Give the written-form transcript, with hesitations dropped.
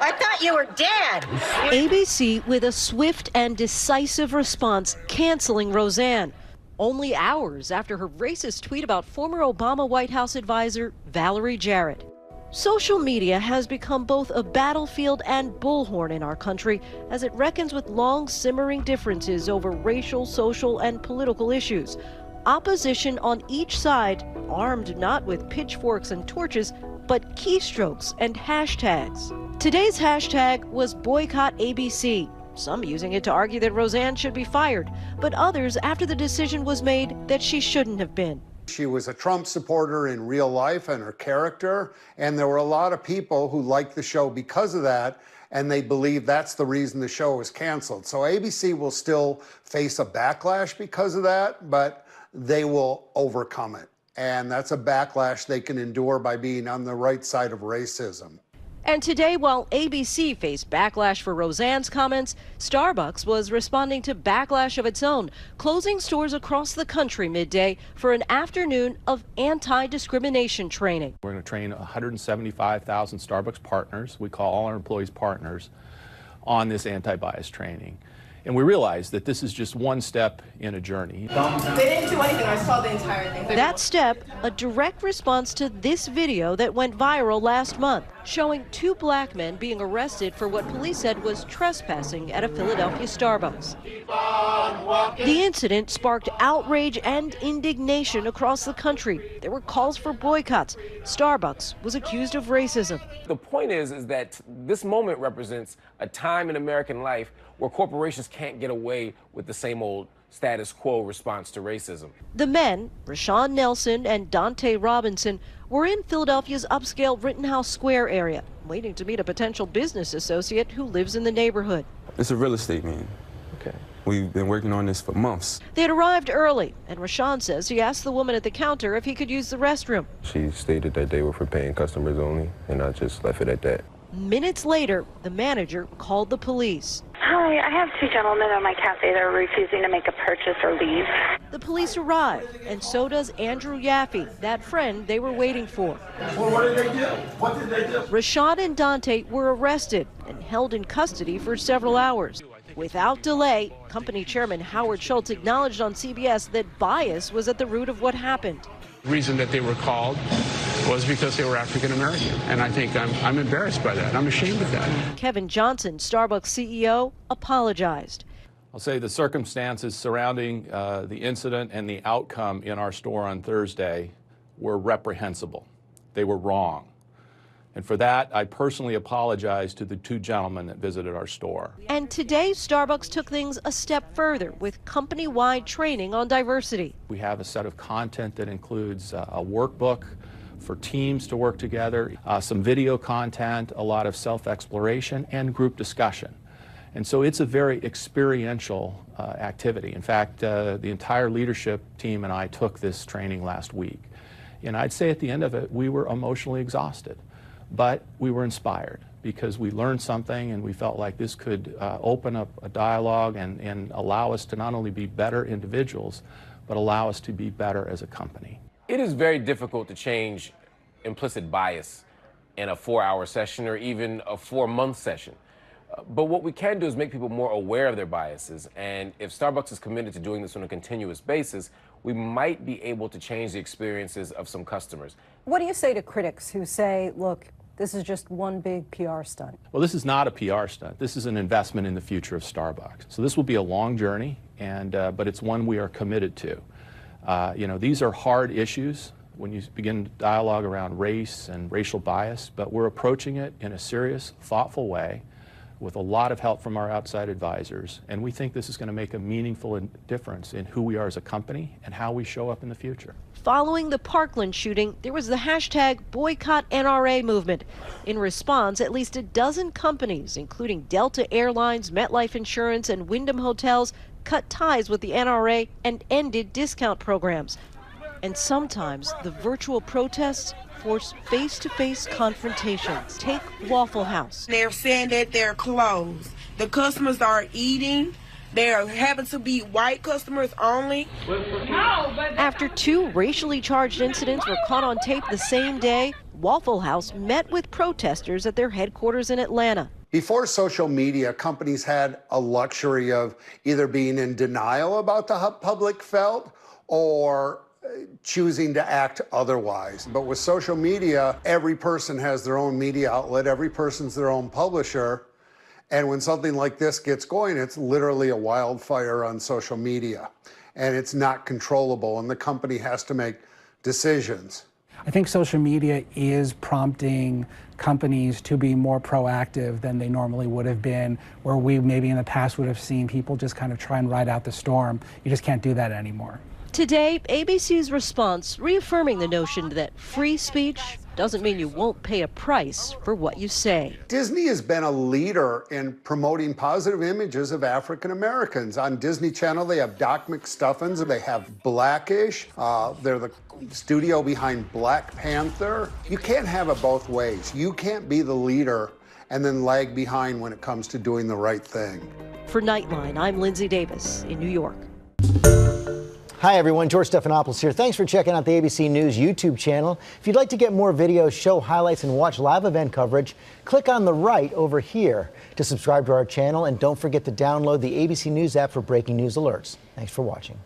I thought you were dead. ABC with a swift and decisive response, canceling Roseanne, only hours after her racist tweet about former Obama White House advisor Valerie Jarrett. Social media has become both a battlefield and bullhorn in our country as it reckons with long simmering differences over racial, social, and political issues. Opposition on each side, armed not with pitchforks and torches, but keystrokes and hashtags. Today's hashtag was boycott ABC. Some using it to argue that Roseanne should be fired, but others after the decision was made that she shouldn't have been. She was a Trump supporter in real life and her character, and there were a lot of people who liked the show because of that, and they believe that's the reason the show was canceled. So ABC will still face a backlash because of that, but they will overcome it. And that's a backlash they can endure by being on the right side of racism. And today, while ABC faced backlash for Roseanne's comments, Starbucks was responding to backlash of its own, closing stores across the country midday for an afternoon of anti-discrimination training. We're going to train 175,000 Starbucks partners, we call all our employees partners, on this anti-bias training. And we realize that this is just one step in a journey. They didn't do anything. I saw the entire thing. That step, a direct response to this video that went viral last month, showing two black men being arrested for what police said was trespassing at a Philadelphia Starbucks. The incident sparked outrage and indignation across the country. There were calls for boycotts. Starbucks was accused of racism. The point is that this moment represents a time in American life where corporations can't get away with the same old status quo response to racism. The men, Rashawn Nelson and Dante Robinson, were in Philadelphia's upscale Rittenhouse Square area, waiting to meet a potential business associate who lives in the neighborhood. It's a real estate meeting. Okay. We've been working on this for months. They had arrived early, and Rashawn says he asked the woman at the counter if he could use the restroom. She stated that they were for paying customers only, and I just left it at that. Minutes later, the manager called the police. Hi, I have two gentlemen at my cafe that are refusing to make a purchase or leave. The police arrive, and so does Andrew Yaffe, that friend they were waiting for. Well, what did they do? What did they do? Rashad and Dante were arrested and held in custody for several hours. Without delay, company chairman Howard Schultz acknowledged on CBS that bias was at the root of what happened. The reason that they were called was because they were African American, and I think I'm embarrassed by that. I'm ashamed of that. Kevin Johnson, Starbucks CEO, apologized. I'll say the circumstances surrounding the incident and the outcome in our store on Thursday were reprehensible. They were wrong. And for that, I personally apologize to the two gentlemen that visited our store. And today, Starbucks took things a step further with company-wide training on diversity. We have a set of content that includes a workbook for teams to work together, some video content, a lot of self-exploration, and group discussion. And so it's a very experiential activity. In fact, the entire leadership team and I took this training last week. And I'd say at the end of it, we were emotionally exhausted. But we were inspired because we learned something and we felt like this could open up a dialogue and allow us to not only be better individuals, but allow us to be better as a company. It is very difficult to change implicit bias in a 4-hour session or even a 4-month session. But what we can do is make people more aware of their biases. And if Starbucks is committed to doing this on a continuous basis, we might be able to change the experiences of some customers. What do you say to critics who say, look, this is just one big PR stunt? Well, this is not a PR stunt. This is an investment in the future of Starbucks. So this will be a long journey, and but it's one we are committed to. You know, these are hard issues when you begin dialogue around race and racial bias, but we're approaching it in a serious, thoughtful way with a lot of help from our outside advisors, and we think this is going to make a meaningful difference in who we are as a company and how we show up in the future. Following the Parkland shooting, there was the hashtag boycott NRA movement. In response, at least a dozen companies, including Delta Airlines, MetLife Insurance, and Wyndham Hotels, cut ties with the NRA and ended discount programs. And sometimes the virtual protests force face-to-face confrontations. Take Waffle House. They're saying that they're closed. The customers are eating. They're having to be white customers only. After two racially charged incidents were caught on tape the same day, Waffle House met with protesters at their headquarters in Atlanta. Before social media, companies had a luxury of either being in denial about the public felt or choosing to act otherwise. But with social media, every person has their own media outlet, every person's their own publisher. And when something like this gets going, it's literally a wildfire on social media. And it's not controllable, and the company has to make decisions. I think social media is prompting companies to be more proactive than they normally would have been, where we maybe in the past would have seen people just kind of try and ride out the storm. You just can't do that anymore. Today, ABC's response reaffirming the notion that free speech doesn't mean you won't pay a price for what you say. Disney has been a leader in promoting positive images of African Americans. On Disney Channel, they have Doc McStuffins, they have Blackish, they're the studio behind Black Panther. You can't have it both ways. You can't be the leader and then lag behind when it comes to doing the right thing. For Nightline, I'm Lindsay Davis in New York. Hi, everyone. George Stephanopoulos here. Thanks for checking out the ABC News YouTube channel. If you'd like to get more videos, show highlights, and watch live event coverage, click on the right over here to subscribe to our channel. And don't forget to download the ABC News app for breaking news alerts. Thanks for watching.